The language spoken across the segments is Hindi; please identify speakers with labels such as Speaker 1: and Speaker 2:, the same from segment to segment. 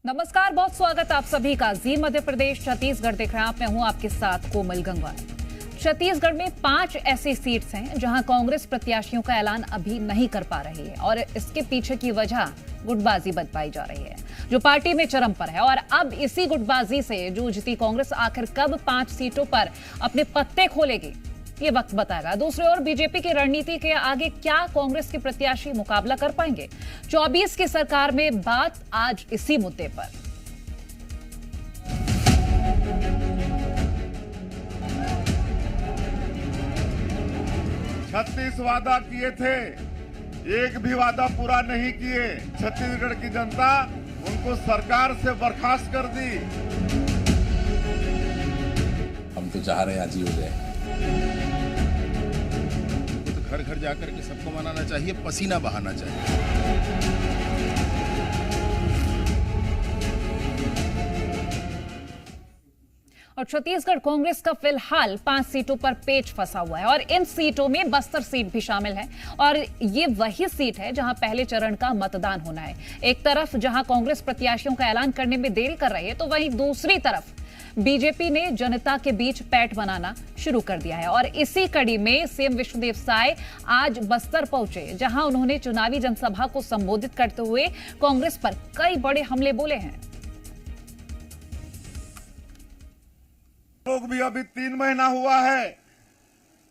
Speaker 1: नमस्कार, बहुत स्वागत आप सभी का। जी मध्य प्रदेश छत्तीसगढ़ देख रहे हैं आप। मैं हूं आपके साथ कोमल गंगवार। छत्तीसगढ़ में 5 ऐसी सीट्स हैं जहां कांग्रेस प्रत्याशियों का ऐलान अभी नहीं कर पा रही है और इसके पीछे की वजह गुटबाजी बताई जा रही है जो पार्टी में चरम पर है। और अब इसी गुटबाजी से जूझती कांग्रेस आखिर कब 5 सीटों पर अपने पत्ते खोलेगी, ये वक्त बताएगा। दूसरी ओर बीजेपी की रणनीति के आगे क्या कांग्रेस के प्रत्याशी मुकाबला कर पाएंगे? 24 की सरकार में बात आज इसी मुद्दे पर।
Speaker 2: छत्तीस वादा किए थे, एक भी वादा पूरा नहीं किए। छत्तीसगढ़ की जनता उनको सरकार से बर्खास्त कर दी।
Speaker 3: हम तो चाह रहे हैं आज ही हो जाए।
Speaker 4: तो घर घर जाकर के सबको मनाना चाहिए, पसीना बहाना चाहिए।
Speaker 1: और छत्तीसगढ़ कांग्रेस का फिलहाल 5 सीटों पर पेच फंसा हुआ है और इन सीटों में बस्तर सीट भी शामिल है। और ये वही सीट है जहां पहले चरण का मतदान होना है। एक तरफ जहां कांग्रेस प्रत्याशियों का ऐलान करने में देरी कर रही है, तो वहीं दूसरी तरफ बीजेपी ने जनता के बीच पैठ बनाना शुरू कर दिया है। और इसी कड़ी में सीएम विष्णुदेव साय आज बस्तर पहुंचे, जहां उन्होंने चुनावी जनसभा को संबोधित करते हुए कांग्रेस पर कई बड़े हमले बोले हैं।
Speaker 2: लोग भी अभी 3 महीना हुआ है,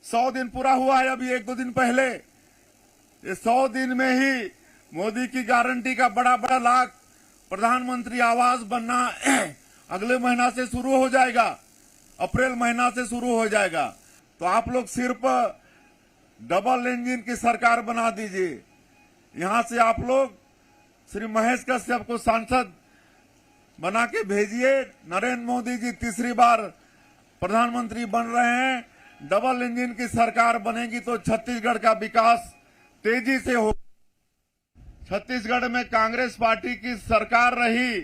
Speaker 2: 100 दिन पूरा हुआ है अभी 1-2 दिन पहले। ये 100 दिन में ही मोदी की गारंटी का बड़ा बड़ा लाख प्रधानमंत्री आवास बनना अगले महीना से शुरू हो जाएगा, अप्रैल महीना से शुरू हो जाएगा। तो आप लोग सिर्फ डबल इंजन की सरकार बना दीजिए। यहां से आप लोग श्री महेश कश्यप को सांसद बना के भेजिए। नरेंद्र मोदी जी तीसरी बार प्रधानमंत्री बन रहे हैं। डबल इंजन की सरकार बनेगी तो छत्तीसगढ़ का विकास तेजी से हो। छत्तीसगढ़ में कांग्रेस पार्टी की सरकार रही,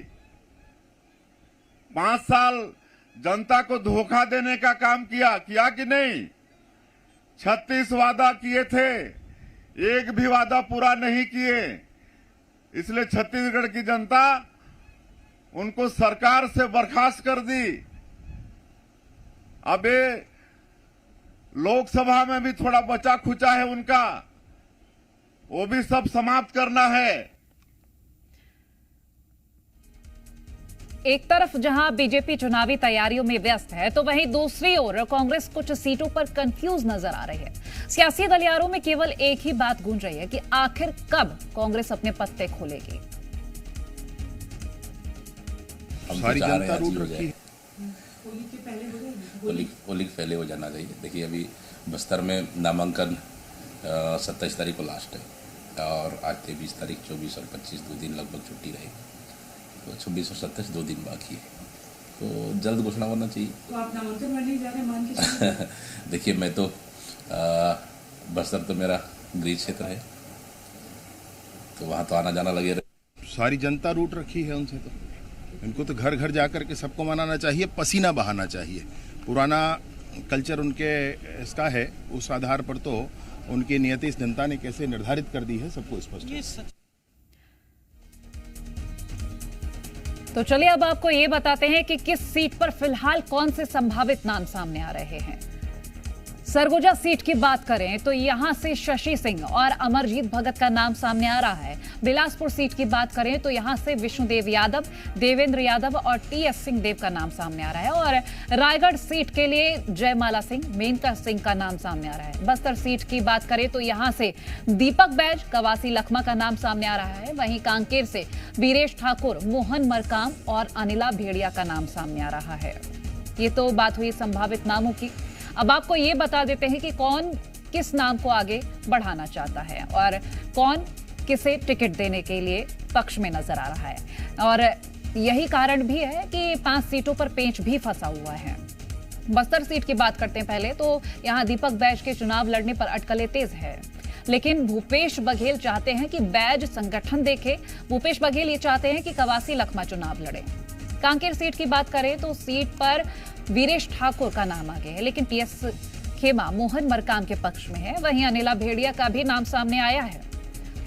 Speaker 2: 5 साल जनता को धोखा देने का काम किया कि नहीं? 36 वादा किए थे, एक भी वादा पूरा नहीं किए। इसलिए छत्तीसगढ़ की जनता उनको सरकार से बर्खास्त कर दी। अब ये लोकसभा में भी थोड़ा बचा खुचा है उनका, वो भी सब समाप्त करना है।
Speaker 1: एक तरफ जहां बीजेपी चुनावी तैयारियों में व्यस्त है, तो वहीं दूसरी ओर कांग्रेस कुछ सीटों पर कंफ्यूज नजर आ रही है। सियासी गलियारों में केवल एक ही बात गूंज रही है कि आखिर कब कांग्रेस अपने पत्ते खोलेगी।
Speaker 4: सारी जनता रूठ रखी है।
Speaker 3: होली के पहले हो जाना चाहिए। देखिए अभी बस्तर में नामांकन 27 तारीख को लास्ट है और आज 23 तारीख, 24 और 25 2 दिन लगभग छुट्टी रहेगी। तो 26 और 27 2 दिन बाकी है, तो जल्द घोषणा होना चाहिए।
Speaker 5: तो आप नामांकन भरने जा रहे हैं, मान के
Speaker 3: देखिए मैं तो बस्तर तो मेरा गृह क्षेत्र है, तो वहाँ तो आना जाना लगे रहे।
Speaker 4: सारी जनता रूठ रखी है उनसे, तो इनको तो घर घर जाकर के सबको मनाना चाहिए, पसीना बहाना चाहिए। पुराना कल्चर उनके इसका है, उस आधार पर तो उनकी नियति इस जनता ने कैसे निर्धारित कर दी है सबको स्पष्ट है।
Speaker 1: तो चलिए अब आपको ये बताते हैं कि किस सीट पर फिलहाल कौन से संभावित नाम सामने आ रहे हैं। सरगुजा सीट की बात करें तो यहां से शशि सिंह और अमरजीत भगत का नाम सामने आ रहा है। बिलासपुर सीट की बात करें तो यहां से विष्णुदेव यादव, देवेंद्र यादव और टीएस सिंहदेव का नाम सामने आ रहा है। और रायगढ़ सीट के लिए जयमाला सिंह, मेनका सिंह का नाम सामने आ रहा है। बस्तर सीट की बात करें तो यहां से दीपक बैज, कवासी लखमा का नाम सामने आ रहा है। वहीं कांकेर से वीरेश ठाकुर, मोहन मरकाम और अनिला भेड़िया का नाम सामने आ रहा है। ये तो बात हुई संभावित नामों की। अब आपको ये बता देते हैं कि कौन किस नाम को आगे बढ़ाना चाहता है और कौन किसे टिकट देने के लिए पक्ष में नजर आ रहा है। और यही कारण भी है कि 5 सीटों पर पेंच भी फंसा हुआ है। बस्तर सीट की बात करते हैं पहले, तो यहां दीपक बैज के चुनाव लड़ने पर अटकलें तेज है, लेकिन भूपेश बघेल चाहते हैं कि बैज संगठन देखे। भूपेश बघेल ये चाहते हैं कि कवासी लखमा चुनाव लड़े। कांकेर सीट की बात करें तो सीट पर वीरेश ठाकुर का नाम आगे है, लेकिन टीएस खेमा मोहन मरकाम के पक्ष में है। वहीं अनिला भेड़िया का भी नाम सामने आया है।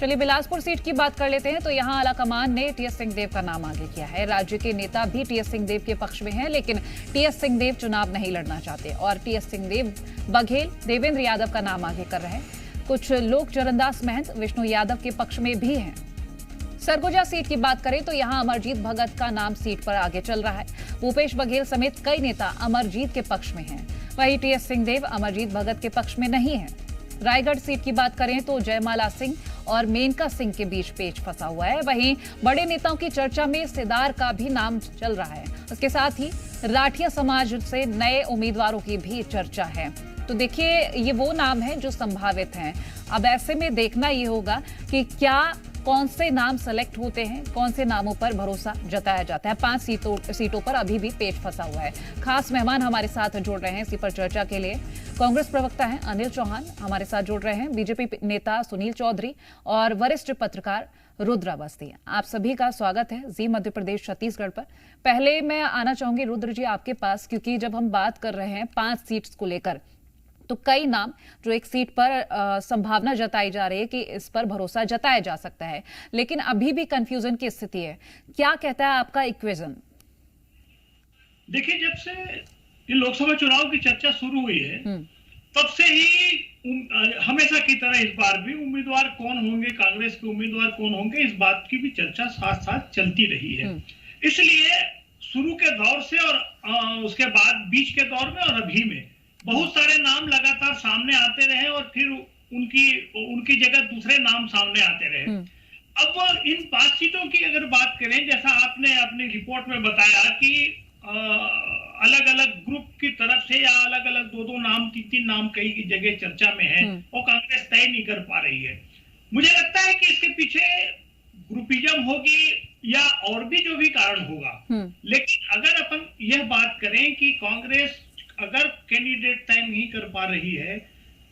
Speaker 1: चलिए बिलासपुर सीट की बात कर लेते हैं। तो यहाँ आलाकमान ने टीएस सिंहदेव का नाम आगे किया है। राज्य के नेता भी टीएस सिंहदेव के पक्ष में हैं, लेकिन टीएस सिंहदेव चुनाव नहीं लड़ना चाहते और टीएस सिंहदेव बघेल देवेंद्र यादव का नाम आगे कर रहे हैं। कुछ लोग चरणदास महंत विष्णु यादव के पक्ष में भी हैं। सरगुजा सीट की बात करें तो यहाँ अमरजीत भगत का नाम सीट पर आगे चल रहा है। भूपेश बघेल समेत कई नेता अमरजीत के पक्ष में हैं। वहीं टीएस सिंहदेव अमरजीत भगत के पक्ष में नहीं है। रायगढ़ सीट की बात करें तो जयमाला सिंह और मेनका सिंह के बीच पेच फंसा हुआ है। वहीं बड़े नेताओं की चर्चा में सिदार का भी नाम चल रहा है। उसके साथ ही राठिया समाज से नए उम्मीदवारों की भी चर्चा है। तो देखिए, ये वो नाम है जो संभावित हैं। अब ऐसे में देखना ये होगा कि क्या कौन से नाम सेलेक्ट होते हैं, कौन से नामों पर भरोसा जताया जाता है। 5 सीटों पर अभी भी पेच फंसा हुआ है। खास मेहमान हमारे साथ जुड़ रहे हैं इसी पर चर्चा के लिए। कांग्रेस प्रवक्ता हैं अनिल चौहान हमारे साथ जुड़ रहे हैं, बीजेपी नेता सुनील चौधरी और वरिष्ठ पत्रकार रुद्र अवस्थी। आप सभी का स्वागत है जी मध्य प्रदेश छत्तीसगढ़ पर। पहले मैं आना चाहूंगी रुद्र जी आपके पास, क्योंकि जब हम बात कर रहे हैं 5 सीट्स को लेकर, तो कई नाम जो एक सीट पर संभावना जताई जा रही है कि इस पर भरोसा जताया जा सकता है, लेकिन अभी भी कंफ्यूजन की स्थिति है। क्या कहता है आपका इक्वेशन?
Speaker 6: देखिए, जब से ये लोकसभा चुनाव की चर्चा शुरू हुई है तब से ही हमेशा की तरह इस बार भी उम्मीदवार कौन होंगे, कांग्रेस के उम्मीदवार कौन होंगे, इस बात की भी चर्चा साथ साथ चलती रही है। इसलिए शुरू के दौर से और उसके बाद बीच के दौर में और अभी में बहुत सारे नाम लगातार सामने आते रहे और फिर उनकी जगह दूसरे नाम सामने आते रहे। अब इन 5 सीटों की अगर बात करें, जैसा आपने अपनी रिपोर्ट में बताया कि अलग अलग ग्रुप की तरफ से या अलग अलग 2-2 नाम 3-3 नाम कई जगह चर्चा में है और कांग्रेस तय नहीं कर पा रही है। मुझे लगता है कि इसके पीछे ग्रुपिज्म होगी या और भी जो भी कारण होगा, लेकिन अगर अपन यह बात करें कि कांग्रेस अगर कैंडिडेट तय नहीं कर पा रही है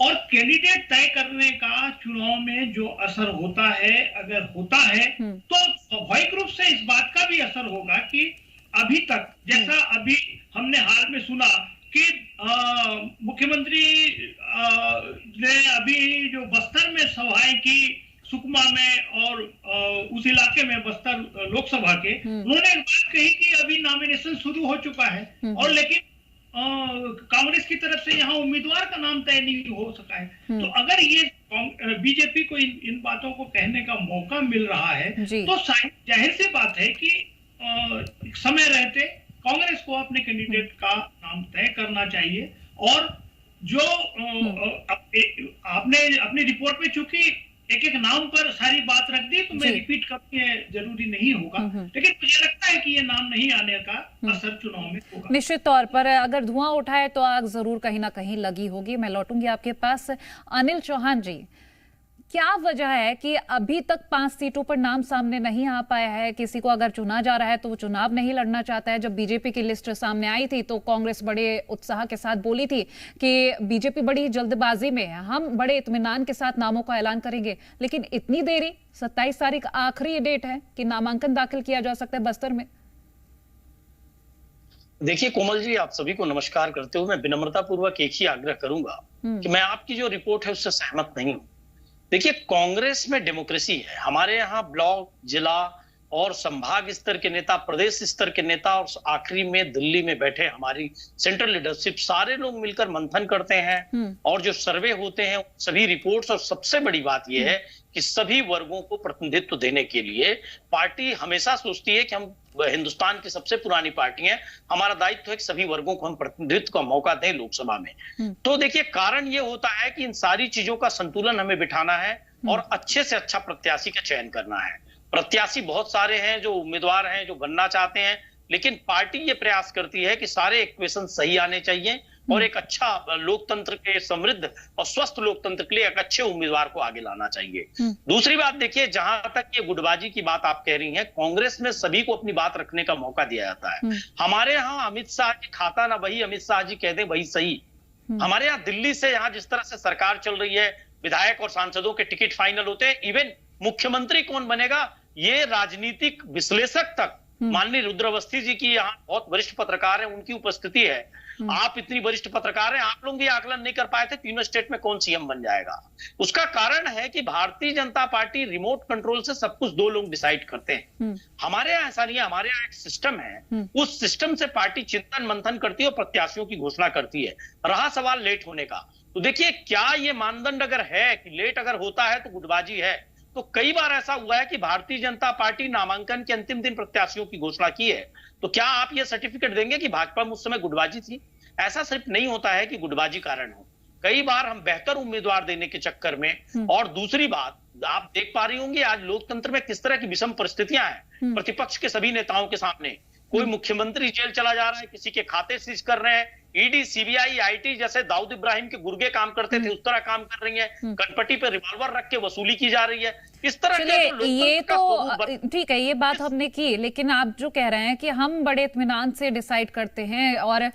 Speaker 6: और कैंडिडेट तय करने का चुनाव में जो असर होता है, अगर होता है तो स्वाभाविक रूप से इस बात का भी असर होगा कि अभी तक जैसा अभी हमने हाल में सुना कि मुख्यमंत्री ने अभी जो बस्तर में सभाएं की, सुकमा में और उस इलाके में बस्तर लोकसभा के, उन्होंने एक बात कही कि अभी नॉमिनेशन शुरू हो चुका है और लेकिन कांग्रेस की तरफ से यहाँ उम्मीदवार का नाम तय नहीं हो सका है। तो अगर ये बीजेपी को इन बातों को कहने का मौका मिल रहा है तो जाहिर सी बात है कि समय रहते कांग्रेस को अपने कैंडिडेट का नाम तय करना चाहिए। और जो आपने अपनी रिपोर्ट में चूंकि एक एक नाम पर सारी बात रख दी तो मैं रिपीट करनी है जरूरी नहीं होगा, लेकिन मुझे लगता है कि ये नाम नहीं आने का असर चुनाव में होगा।
Speaker 1: निश्चित तौर पर अगर धुआं उठाए तो आग जरूर कहीं ना कहीं लगी होगी। मैं लौटूंगी आपके पास। अनिल चौहान जी, क्या वजह है कि अभी तक 5 सीटों पर नाम सामने नहीं आ पाया है? किसी को अगर चुना जा रहा है तो वो चुनाव नहीं लड़ना चाहता है। जब बीजेपी की लिस्ट सामने आई थी तो कांग्रेस बड़े उत्साह के साथ बोली थी कि बीजेपी बड़ी जल्दबाजी में है, हम बड़े इत्मीनान के साथ नामों का ऐलान करेंगे। लेकिन इतनी देरी, 27 तारीख आखिरी डेट है कि नामांकन दाखिल किया जा सकता है बस्तर में।
Speaker 7: देखिए कोमल जी, आप सभी को नमस्कार करते हुए मैं विनम्रता पूर्वक एक ही आग्रह करूंगा कि मैं आपकी जो रिपोर्ट है उससे सहमत नहीं हूं। देखिए, कांग्रेस में डेमोक्रेसी है। हमारे यहाँ ब्लॉक, जिला और संभाग स्तर के नेता, प्रदेश स्तर के नेता और आखिरी में दिल्ली में बैठे हमारी सेंट्रल लीडरशिप, सारे लोग मिलकर मंथन करते हैं और जो सर्वे होते हैं सभी रिपोर्ट्स। और सबसे बड़ी बात यह है कि सभी वर्गों को प्रतिनिधित्व देने के लिए पार्टी हमेशा सोचती है कि हम हिंदुस्तान की सबसे पुरानी पार्टी है, हमारा दायित्व है कि सभी वर्गों को हम प्रतिनिधित्व का मौका दें लोकसभा में। तो देखिए, कारण ये होता है कि इन सारी चीजों का संतुलन हमें बिठाना है और अच्छे से अच्छा प्रत्याशी का चयन करना है। प्रत्याशी बहुत सारे हैं जो उम्मीदवार हैं जो बनना चाहते हैं, लेकिन पार्टी ये प्रयास करती है कि सारे इक्वेशन सही आने चाहिए और एक अच्छा लोकतंत्र के, समृद्ध और स्वस्थ लोकतंत्र के लिए एक अच्छे उम्मीदवार को आगे लाना चाहिए। दूसरी बात देखिए, जहां तक ये गुटबाजी की बात आप कह रही हैं, कांग्रेस में सभी को अपनी बात रखने का मौका दिया जाता है। हमारे यहाँ अमित शाह जी खाता ना वही अमित शाह जी कह दें वही सही। हमारे यहाँ दिल्ली से यहाँ जिस तरह से सरकार चल रही है, विधायक और सांसदों के टिकट फाइनल होते हैं, इवन मुख्यमंत्री कौन बनेगा ये राजनीतिक विश्लेषक तक, माननीय रुद्र अवस्थी जी की यहाँ बहुत वरिष्ठ पत्रकार है, उनकी उपस्थिति है आप इतनी वरिष्ठ पत्रकार हैं, आप लोग ये आकलन नहीं कर पाए थे तीनों स्टेट में कौन सीएम बन जाएगा। उसका कारण है कि Bharatiya Janata party remote control से सब कुछ 2 लोग डिसाइड करते हैं। हमारे यहाँ ऐसा नहीं है, हमारे यहाँ एक सिस्टम है, उस सिस्टम से पार्टी चिंतन मंथन करती है और प्रत्याशियों की घोषणा करती है। रहा सवाल लेट होने का, तो देखिए क्या ये मानदंड अगर है कि लेट अगर होता है तो गुटबाजी है, तो कई बार ऐसा हुआ है कि भारतीय जनता पार्टी नामांकन के अंतिम दिन प्रत्याशियों की घोषणा की है, तो क्या आप ये सर्टिफिकेट देंगे कि भाजपा में उस समय गुटबाजी थी? ऐसा सिर्फ नहीं होता है कि गुटबाजी कारण हो, कई बार हम बेहतर उम्मीदवार देने के चक्कर में। और दूसरी बात, आप देख पा रही होंगी आज लोकतंत्र में किस तरह की विषम परिस्थितियां हैं। प्रतिपक्ष के सभी नेताओं के सामने कोई मुख्यमंत्री जेल चला जा रहा है, किसी के खाते सीज कर रहे हैं, ईडी, सीबीआई, आईटी जैसे दाऊद इब्राहिम के गुर्गे काम करते थे उस तरह काम कर रही है, कनपट्टी पे रिवॉल्वर रख के वसूली की जा रही है। इस तरह
Speaker 1: चलिए ये तो ठीक है, ये बात हमने की, लेकिन आप जो कह रहे हैं कि हम बड़े इत्मीनान से डिसाइड करते हैं और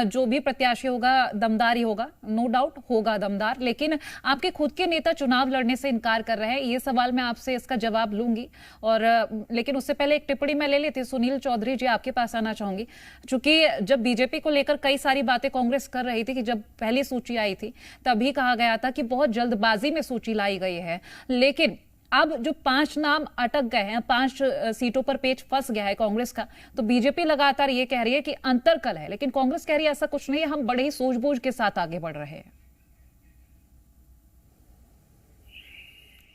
Speaker 1: जो भी प्रत्याशी होगा दमदार ही होगा, नो डाउट होगा दमदार, लेकिन आपके खुद के नेता चुनाव लड़ने से इनकार कर रहे हैं। ये सवाल मैं आपसे इसका जवाब लूंगी, और लेकिन उससे पहले एक टिप्पणी मैं ले लेती। सुनील चौधरी जी, आपके पास आना चाहूंगी, क्योंकि जब बीजेपी को लेकर कई सारी बातें कांग्रेस कर रही थी कि जब पहली सूची आई थी तभी कहा गया था कि बहुत जल्दबाजी में सूची लाई गई है, लेकिन अब जो 5 नाम अटक गए हैं, 5 सीटों पर पेच फंस गया है कांग्रेस का, तो बीजेपी लगातार ये कह रही है कि अंतरकल है, लेकिन कांग्रेस कह रही है ऐसा कुछ नहीं है, हम बड़े ही सूझबूझ के साथ आगे बढ़ रहे हैं।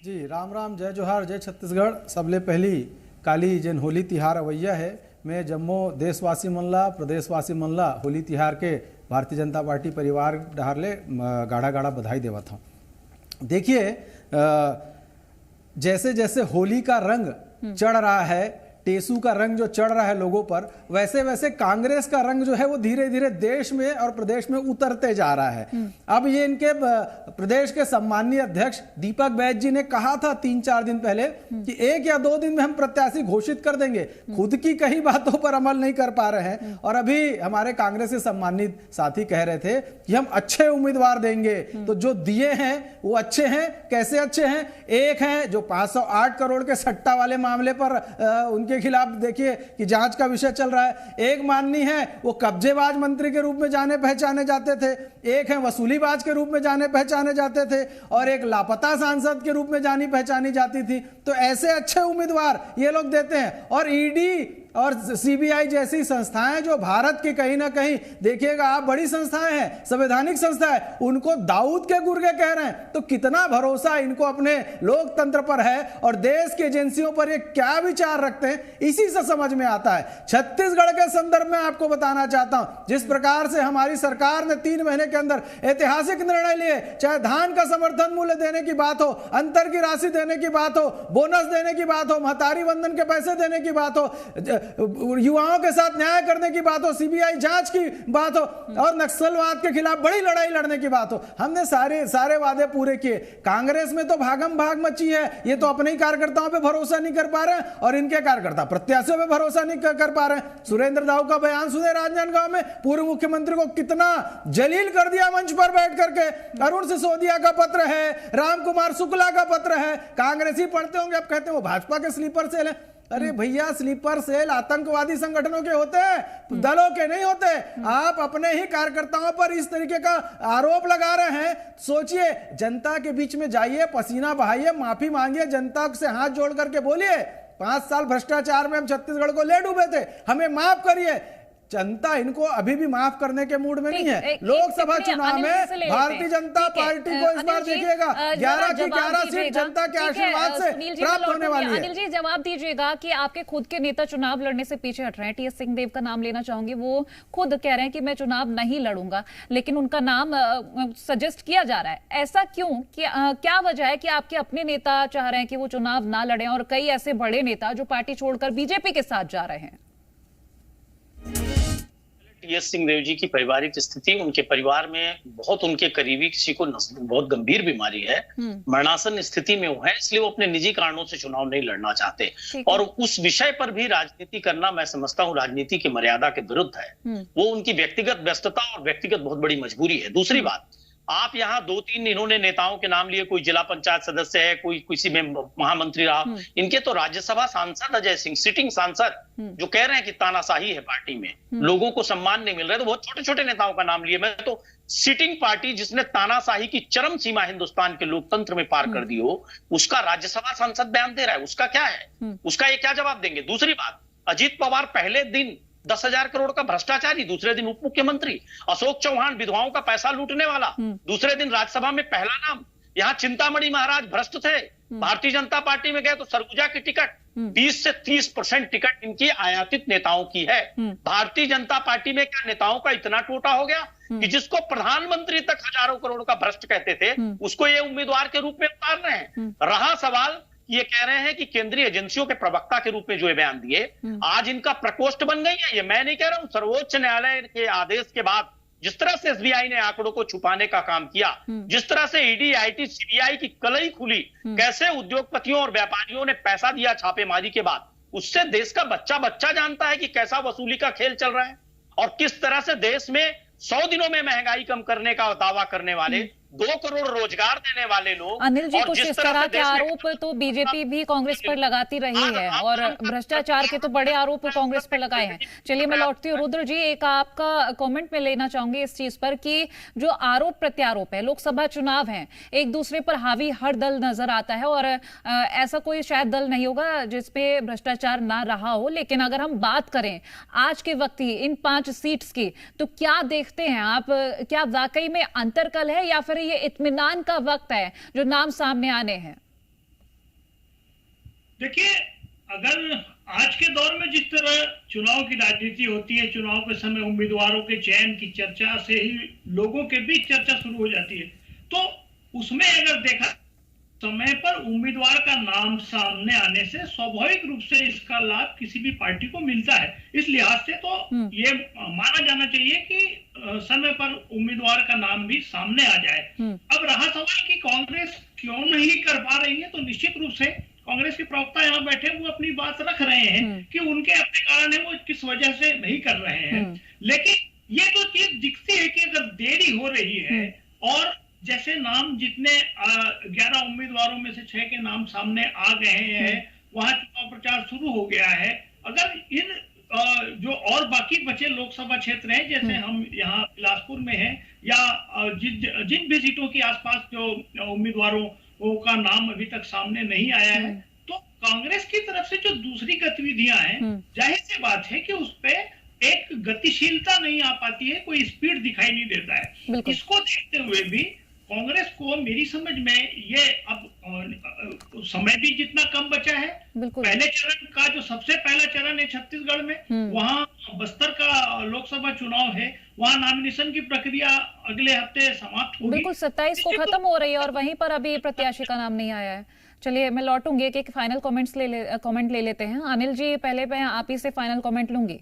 Speaker 8: जी राम राम, जय जोहार, जय छत्तीसगढ़। सबले पहली काली जन होली तिहार अवैया है, मैं जम्मो देशवासी मनला, प्रदेशवासी मनला होली तिहार के भारतीय जनता पार्टी परिवार डहारले गाढ़ा गाढ़ा बधाई देवत हूँ। देखिए जैसे जैसे होली का रंग चढ़ रहा है, टेसू का रंग जो चढ़ रहा है लोगों पर, वैसे वैसे कांग्रेस का रंग जो है वो धीरे धीरे देश में और प्रदेश में उतरते जा रहा है। अब ये इनके प्रदेश के सम्माननीय अध्यक्ष दीपक बैज जी ने कहा था 3-4 दिन पहले कि 1 या 2 दिन में हम प्रत्याशी घोषित कर देंगे, खुद की कई बातों पर अमल नहीं कर पा रहे हैं। और अभी हमारे कांग्रेस के सम्मानित साथी कह रहे थे कि हम अच्छे उम्मीदवार देंगे, तो जो दिए हैं वो अच्छे हैं। कैसे अच्छे हैं? एक हैं जो 508 करोड़ के सट्टा वाले मामले पर उनके के खिलाफ देखिए कि जांच का विषय चल रहा है। एक माननी है वो कब्जेबाज मंत्री के रूप में जाने पहचाने जाते थे, एक है वसूलीबाज के रूप में जाने पहचाने जाते थे, और एक लापता सांसद के रूप में जानी पहचानी जाती थी। तो ऐसे अच्छे उम्मीदवार ये लोग देते हैं। और ईडी और सीबीआई जैसी संस्थाएं जो भारत की कहीं ना कहीं देखिएगा आप बड़ी संस्थाएं हैं, संवैधानिक संस्थाएं, उनको दाऊद के गुर्गे कह रहे हैं, तो कितना भरोसा इनको अपने लोकतंत्र पर है और देश की एजेंसियों पर ये क्या विचार रखते हैं, इसी से समझ में आता है। छत्तीसगढ़ के संदर्भ में आपको बताना चाहता हूं, जिस प्रकार से हमारी सरकार ने 3 महीने के अंदर ऐतिहासिक निर्णय लिए, चाहे धान का समर्थन मूल्य देने की बात हो, अंतर की राशि देने की बात हो, बोनस देने की बात हो, महतारी वंदन के पैसे देने की बात हो, युवाओं के साथ न्याय करने की बात हो, सीबीआई जांच की बात हो, और नक्सलवाद के खिलाफ बड़ी लड़ाई लड़ने की बात हो, हमने सारे वादे पूरे किए। कांग्रेस में तो भागम भाग मची है, ये तो अपने ही कार्यकर्ताओं पे भरोसा नहीं कर पा रहे हैं और इनके कार्यकर्ता प्रत्याशियों पे भरोसा नहीं कर पा रहे हैं। सुरेंद्र दाऊ का बयान सुने राजनांदगांव में, पूर्व मुख्यमंत्री को कितना जलील कर दिया मंच पर बैठ करके। अरुण सिसोदिया का पत्र है, राम कुमार शुक्ला का पत्र है, कांग्रेसी पढ़ते होंगे, अब कहते हैं वो भाजपा के स्लीपर सेल है। अरे भैया, स्लीपर सेल आतंकवादी संगठनों के होते हैं, दलों के नहीं होते। आप अपने ही कार्यकर्ताओं पर इस तरीके का आरोप लगा रहे हैं। सोचिए, जनता के बीच में जाइए, पसीना बहाइए, माफी मांगिए, जनता से हाथ जोड़ करके बोलिए 5 साल भ्रष्टाचार में हम छत्तीसगढ़ को ले डूबे थे, हमें माफ करिए। जनता इनको अभी भी माफ करने के मूड में नहीं है। लोकसभा चुनाव में भारतीय जनता पार्टी को इस बार देखिएगा 11 की 11 सीट जनता के आशीर्वाद से प्राप्त होने वाली है।
Speaker 1: अनिल जी, जवाब दीजिएगा कि आपके खुद के नेता चुनाव लड़ने से पीछे हट रहे हैं। टीएस सिंहदेव का नाम लेना चाहूंगी, वो खुद कह रहे हैं कि मैं चुनाव नहीं लड़ूंगा, लेकिन उनका नाम सजेस्ट किया जा रहा है। ऐसा क्यों? क्या वजह है कि आपके अपने नेता चाह रहे हैं कि वो चुनाव ना लड़ें और कई ऐसे बड़े नेता जो पार्टी छोड़कर बीजेपी के साथ जा रहे हैं?
Speaker 7: टीएस सिंहदेव जी की पारिवारिक स्थिति, उनके परिवार में बहुत उनके करीबी किसी को बहुत गंभीर बीमारी है, मरणासन स्थिति में वो है, इसलिए वो अपने निजी कारणों से चुनाव नहीं लड़ना चाहते। और उस विषय पर भी राजनीति करना मैं समझता हूँ राजनीति की मर्यादा के विरुद्ध है। वो उनकी व्यक्तिगत व्यस्तता और व्यक्तिगत बहुत बड़ी मजबूरी है। दूसरी बात, आप यहाँ 2-3 इन्होंने नेताओं के नाम लिए, कोई जिला पंचायत सदस्य है, कोई किसी में महामंत्री रहा, इनके तो राज्यसभा सांसद अजय सिंह, सिटिंग सांसद, जो कह रहे हैं कि तानाशाही है पार्टी में, लोगों को सम्मान नहीं मिल रहा है। तो बहुत छोटे छोटे नेताओं का नाम लिए। मैं तो सिटिंग पार्टी जिसने तानाशाही की चरम सीमा हिंदुस्तान के लोकतंत्र में पार कर दी हो, उसका राज्यसभा सांसद बयान दे रहा है, उसका क्या है? उसका ये क्या जवाब देंगे? दूसरी बात, अजीत पवार पहले दिन 10,000 करोड़ का भ्रष्टाचारी, दूसरे दिन उप मुख्यमंत्री। अशोक चौहान विधवाओं का पैसा लूटने वाला, दूसरे दिन राज्यसभा में पहला नाम। यहाँ चिंतामणि महाराज भ्रष्ट थे, भारतीय जनता पार्टी में गए तो सरगुजा की टिकट 20 से 30% टिकट इनकी आयातित नेताओं की है। भारतीय जनता पार्टी में क्या नेताओं का इतना टोटा हो गया कि जिसको प्रधानमंत्री तक हजारों करोड़ का भ्रष्ट कहते थे, उसको ये उम्मीदवार के रूप में उतार रहे हैं। रहा सवाल, ये कह रहे हैं कि केंद्रीय एजेंसियों के प्रवक्ता के रूप में जो ये बयान दिए, आज इनका प्रकोष्ठ बन गई है। ये मैं नहीं कह रहा हूं, सर्वोच्च न्यायालय के आदेश के बाद जिस तरह से एसबीआई ने आंकड़ों को छुपाने का काम किया, जिस तरह से ईडी, आईटी, सीबीआई की कलई खुली, कैसे उद्योगपतियों और व्यापारियों ने पैसा दिया छापेमारी के बाद, उससे देश का बच्चा बच्चा जानता है कि कैसा वसूली का खेल चल रहा है और किस तरह से देश में 100 दिनों में महंगाई कम करने का दावा करने वाले, 2 करोड़ रोजगार देने वाले लोग।
Speaker 1: अनिल जी, कुछ इस तरह के आरोप तो बीजेपी भी कांग्रेस पर लगाती रही है और भ्रष्टाचार के तो बड़े आरोप कांग्रेस पर लगाए हैं। चलिए मैं लौटती हूँ। रुद्र जी, एक आपका कमेंट में लेना चाहूंगी इस चीज पर कि जो आरोप प्रत्यारोप है, लोकसभा चुनाव है, एक दूसरे पर हावी हर दल नजर आता है और ऐसा कोई शायद दल नहीं होगा जिसपे भ्रष्टाचार ना रहा हो, लेकिन अगर हम बात करें आज के वक्त ही इन 5 सीट्स की, तो क्या देखते हैं आप? क्या वाकई में अंतरकल है या फिर ये इत्मीनान का वक्त है जो नाम सामने आने हैं?
Speaker 6: देखिए, अगर आज के दौर में जिस तरह चुनाव की राजनीति होती है, चुनाव के समय उम्मीदवारों के चयन की चर्चा से ही लोगों के बीच चर्चा शुरू हो जाती है, तो उसमें अगर देखा समय पर उम्मीदवार का नाम सामने आने से स्वाभाविक रूप से इसका लाभ किसी भी पार्टी को मिलता है। इस लिहाज से तो ये माना जाना चाहिए कि समय पर उम्मीदवार का नाम भी सामने आ जाए। अब रहा सवाल कि कांग्रेस क्यों नहीं कर पा रही है, तो निश्चित रूप से कांग्रेस के प्रवक्ता यहाँ बैठे वो अपनी बात रख रहे हैं कि उनके अपने कारण है, वो किस वजह से नहीं कर रहे हैं। लेकिन ये तो चीज दिखती है कि अगर देरी हो रही है और जैसे नाम जितने 11 उम्मीदवारों में से 6 के नाम सामने आ गए हैं, वहां चुनाव प्रचार शुरू हो गया है। अगर इन जो और बाकी बचे लोकसभा क्षेत्र हैं, जैसे हम यहाँ बिलासपुर में हैं, या जिन भी सीटों के आसपास जो उम्मीदवारों का नाम अभी तक सामने नहीं आया है, तो कांग्रेस की तरफ से जो दूसरी गतिविधियां हैं, जाहिर सी बात है कि उस पे एक गतिशीलता नहीं आ पाती है, कोई स्पीड दिखाई नहीं देता है। इसको देखते हुए भी कांग्रेस को मेरी समझ में ये अब समय भी जितना कम बचा है, पहले चरण का जो सबसे पहला चरण है छत्तीसगढ़ में, वहां बस्तर का लोकसभा चुनाव है, वहां नॉमिनेशन की प्रक्रिया अगले हफ्ते समाप्त होगी।
Speaker 1: बिल्कुल 27 को खत्म हो रही है और वहीं पर अभी प्रत्याशी का नाम नहीं आया है। चलिए मैं लौटूंगी, एक फाइनल कमेंट ले लेते हैं। अनिल जी, पहले मैं आप ही से फाइनल कमेंट लूंगी।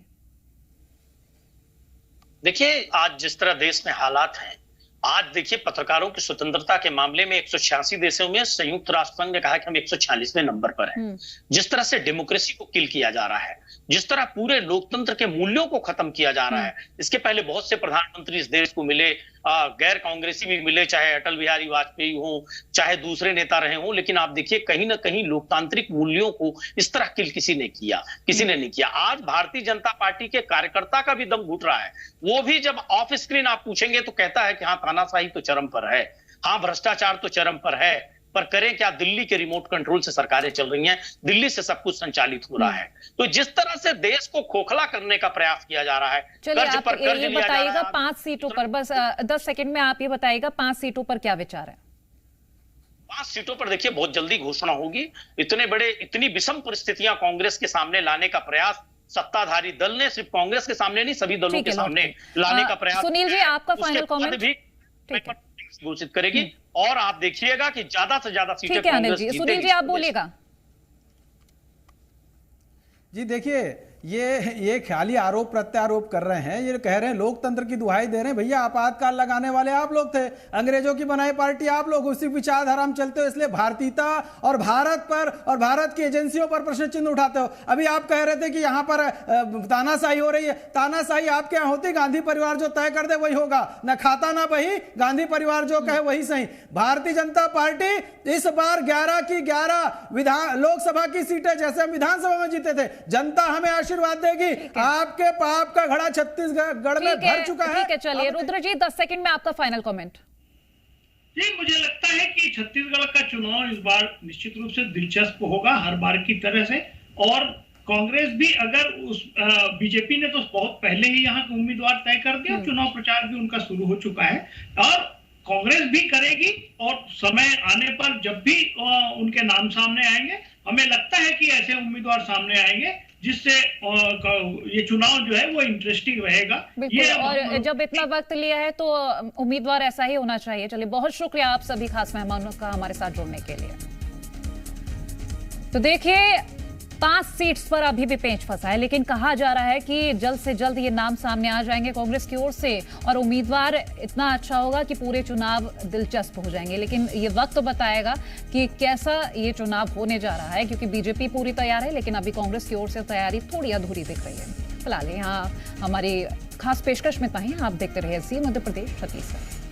Speaker 7: देखिए, आज जिस तरह देश में हालात हैं, आज देखिए पत्रकारों की स्वतंत्रता के मामले में 186 देशों में संयुक्त राष्ट्र संघ ने कहा कि हम 146वें नंबर पर हैं। जिस तरह से डेमोक्रेसी को किल किया जा रहा है, जिस तरह पूरे लोकतंत्र के मूल्यों को खत्म किया जा रहा है, इसके पहले बहुत से प्रधानमंत्री इस देश को मिले, गैर कांग्रेसी भी मिले, चाहे अटल बिहारी वाजपेयी हो, चाहे दूसरे नेता रहे हो, लेकिन आप देखिए कहीं ना कहीं लोकतांत्रिक मूल्यों को इस तरह किल किसी ने नहीं किया। आज भारतीय जनता पार्टी के कार्यकर्ता का भी दम घुट रहा है। वो भी जब ऑफ स्क्रीन आप पूछेंगे तो कहता है कि हाँ, तानाशाही तो चरम पर है, हाँ भ्रष्टाचार तो चरम पर है, पर करें क्या, दिल्ली के रिमोट कंट्रोल से सरकारें चल रही हैं, दिल्ली से सब कुछ संचालित हो रहा है। तो जिस तरह से देश को खोखला करने का प्रयास किया जा रहा है,
Speaker 1: कर्ज पर कर्ज लिया जा रहा है। 5 सीटों पर, बस 10 सेकंड में आप ये बताइएगा 5 सीटों पर क्या विचार है?
Speaker 7: 5 सीटों पर देखिए बहुत जल्दी घोषणा होगी। इतनी विषम परिस्थितियां कांग्रेस के सामने लाने का प्रयास सत्ताधारी दल ने सिर्फ कांग्रेस के सामने नहीं, सभी दलों के सामने लाने का प्रयास।
Speaker 1: सुनील जी, आपका फाइनल कमेंट
Speaker 7: भी घोषित करेगी और आप देखिएगा कि ज्यादा से ज्यादा सीटें
Speaker 1: ठीक है। अनिल जी, सुनील जी आप बोलिएगा।
Speaker 8: जी देखिए, ये ख्याली आरोप प्रत्यारोप कर रहे हैं। ये कह रहे हैं, लोकतंत्र की दुहाई दे रहे हैं, भैया आपातकाल लगाने वाले आप लोग थे, अंग्रेजों की बनाई पार्टी आप लोग, उसी विचारधारा में चलते हो, इसलिए भारतीयता और भारत पर और भारत की एजेंसियों पर प्रश्न चिन्ह उठाते हो। अभी आप कह रहे थे कि यहां पर तानाशाही हो रही है। तानाशाही आपके यहां होती, गांधी परिवार जो तय कर दे वही होगा, न खाता ना बही, गांधी परिवार जो कहे वही सही। भारतीय जनता पार्टी इस बार 11 की 11 लोकसभा की सीटें जैसे हम विधानसभा में जीते थे, जनता हमें आशीर्वाद देगी। आपके पाप का घड़ा छत्तीसगढ़ में भर चुका है।
Speaker 1: ठीक है, चलिए रुद्र जी 10 सेकंड में आपका फाइनल कमेंट।
Speaker 6: जी, मुझे लगता है कि छत्तीसगढ़ का चुनाव इस बार निश्चित रूप से दिलचस्प होगा हर बार की तरह से। और कांग्रेस भी अगर उस बीजेपी ने तो बहुत पहले ही यहाँ के उम्मीदवार तय कर दिया, चुनाव प्रचार भी उनका शुरू हो चुका है, और कांग्रेस भी करेगी। और समय आने पर जब भी उनके नाम सामने आएंगे, हमें लगता है कि ऐसे उम्मीदवार सामने आएंगे जिससे ये चुनाव जो है वो इंटरेस्टिंग रहेगा। ये
Speaker 1: और जब इतना वक्त लिया है तो उम्मीदवार ऐसा ही होना चाहिए। चलिए, बहुत शुक्रिया आप सभी खास मेहमानों का हमारे साथ जुड़ने के लिए। तो देखिए, 5 सीट्स पर अभी भी पेंच फंसा है, लेकिन कहा जा रहा है कि जल्द से जल्द ये नाम सामने आ जाएंगे कांग्रेस की ओर से और उम्मीदवार इतना अच्छा होगा कि पूरे चुनाव दिलचस्प हो जाएंगे। लेकिन ये वक्त तो बताएगा कि कैसा ये चुनाव होने जा रहा है, क्योंकि बीजेपी पूरी तैयार है, लेकिन अभी कांग्रेस की ओर से तैयारी थोड़ी अधूरी दिख रही है। फिलहाल यहाँ हमारी खास पेशकश में इतना ही। आप देखते रहिए ज़ी मध्य प्रदेश छत्तीसगढ़।